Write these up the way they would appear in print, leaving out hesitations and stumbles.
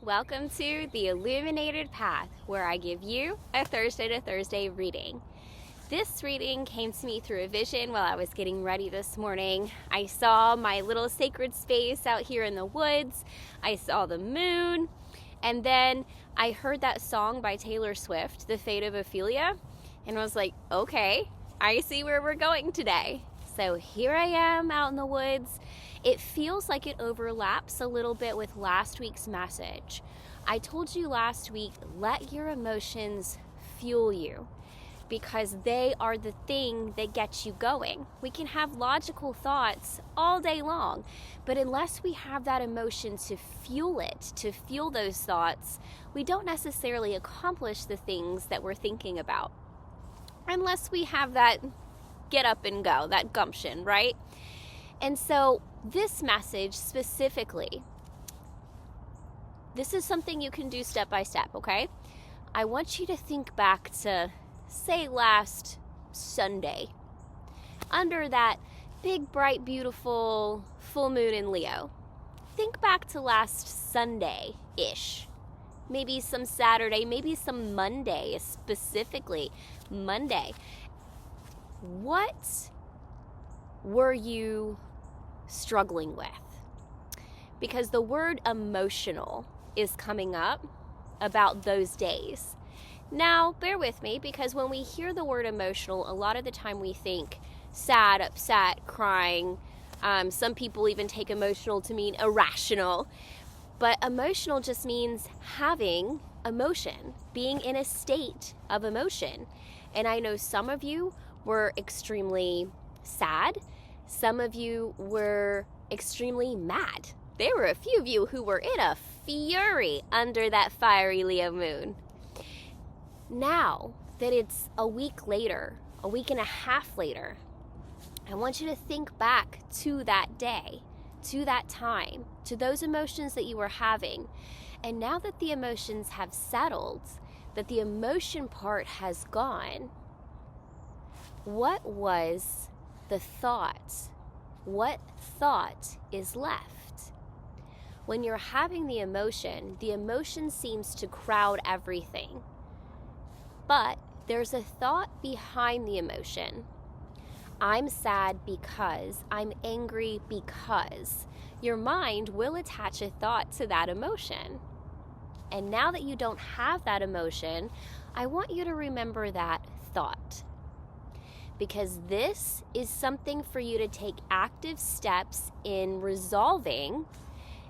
Welcome to the Illuminated Path, where I give you a Thursday to Thursday reading. This reading came to me through a vision while I was getting ready this morning. I saw my little sacred space out here in the woods. I saw the moon, and then I heard that song by Taylor Swift, The Fate of Ophelia, and I was like, okay, I see where we're going today. So here I am out in the woods. It feels like it overlaps a little bit with last week's message. I told you last week, let your emotions fuel you, because they are the thing that gets you going. We can have logical thoughts all day long, but unless we have that emotion to fuel it, to fuel those thoughts, we don't necessarily accomplish the things that we're thinking about. Unless we have that get up and go, that gumption, right? And so this message specifically, this is something you can do step by step, okay? I want you to think back to, say, last Sunday, under that big, bright, beautiful full moon in Leo. Think back to last Sunday-ish. Maybe some Saturday, maybe some Monday, specifically Monday. What were you struggling with? Because the word emotional is coming up about those days. Now, bear with me, because when we hear the word emotional, a lot of the time we think sad, upset, crying. Some people even take emotional to mean irrational. But emotional just means having emotion, being in a state of emotion. And I know some of you were extremely sad. Some of you were extremely mad. There were a few of you who were in a fury under that fiery Leo moon. Now that it's a week later, a week and a half later, I want you to think back to that day, to that time, to those emotions that you were having. And now that the emotions have settled, that the emotion part has gone, what was the thought? What thought is left? When you're having the emotion seems to crowd everything. But there's a thought behind the emotion. I'm sad because, I'm angry because. Your mind will attach a thought to that emotion. And now that you don't have that emotion, I want you to remember that thought. Because this is something for you to take active steps in resolving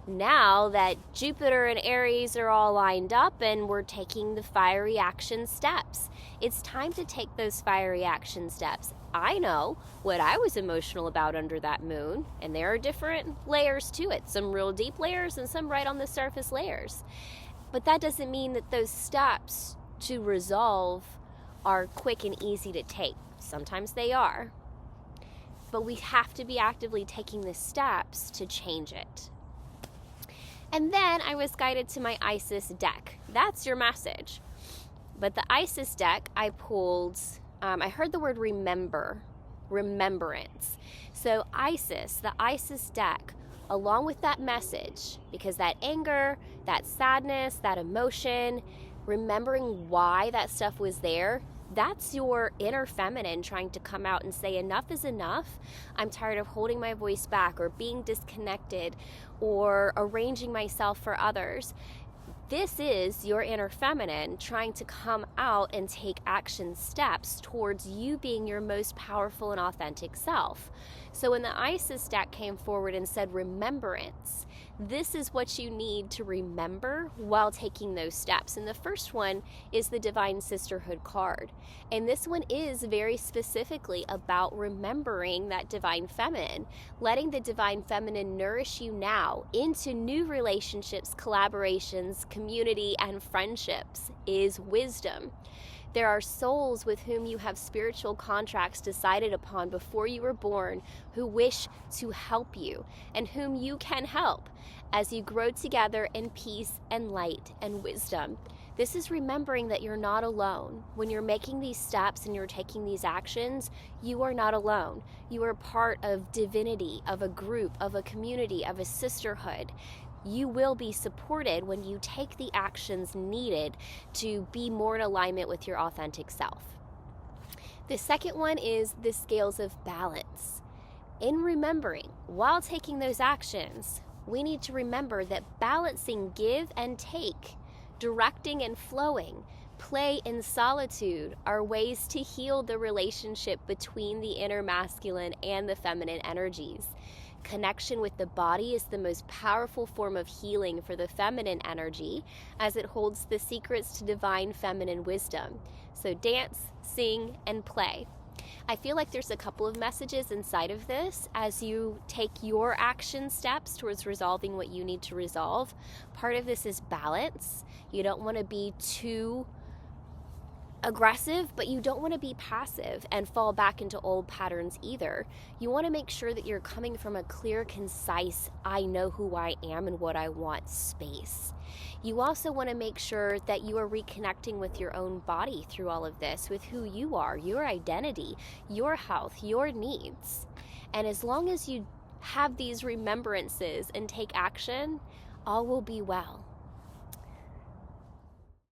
now that Jupiter and Aries are all lined up and we're taking the fiery action steps. It's time to take those fiery action steps. I know what I was emotional about under that moon, and there are different layers to it, some real deep layers and some right on the surface layers. But that doesn't mean that those steps to resolve are quick and easy to take. Sometimes they are. But we have to be actively taking the steps to change it. And then I was guided to my Isis deck. That's your message. But the Isis deck, I pulled, I heard the word remembrance. So Isis, the Isis deck, along with that message, because that anger, that sadness, that emotion, remembering why that stuff was there, that's your inner feminine trying to come out and say, enough is enough. I'm tired of holding my voice back or being disconnected or arranging myself for others. This is your inner feminine trying to come out and take action steps towards you being your most powerful and authentic self. So when the Isis deck came forward and said remembrance, this is what you need to remember while taking those steps. And the first one is the Divine Sisterhood card. And this one is very specifically about remembering that Divine Feminine, letting the Divine Feminine nourish you now into new relationships, collaborations, community, and friendships is wisdom. There are souls with whom you have spiritual contracts decided upon before you were born who wish to help you and whom you can help as you grow together in peace and light and wisdom. This is remembering that you're not alone. When you're making these steps and you're taking these actions, you are not alone. You are part of divinity, of a group, of a community, of a sisterhood. you will be supported when you take the actions needed to be more in alignment with your authentic self. The second one is the scales of balance. In remembering, while taking those actions, we need to remember that balancing give and take, directing and flowing, play and solitude are ways to heal the relationship between the inner masculine and the feminine energies. Connection with the body is the most powerful form of healing for the feminine energy, as it holds the secrets to divine feminine wisdom. So dance, sing, and play. I feel like there's a couple of messages inside of this as you take your action steps towards resolving what you need to resolve. Part of this is balance. You don't want to be too aggressive, but you don't want to be passive and fall back into old patterns either. You want to make sure that you're coming from a clear, concise, I know who I am and what I want space. You also want to make sure that you are reconnecting with your own body through all of this, with who you are, your identity, your health, your needs. And as long as you have these remembrances and take action, all will be well.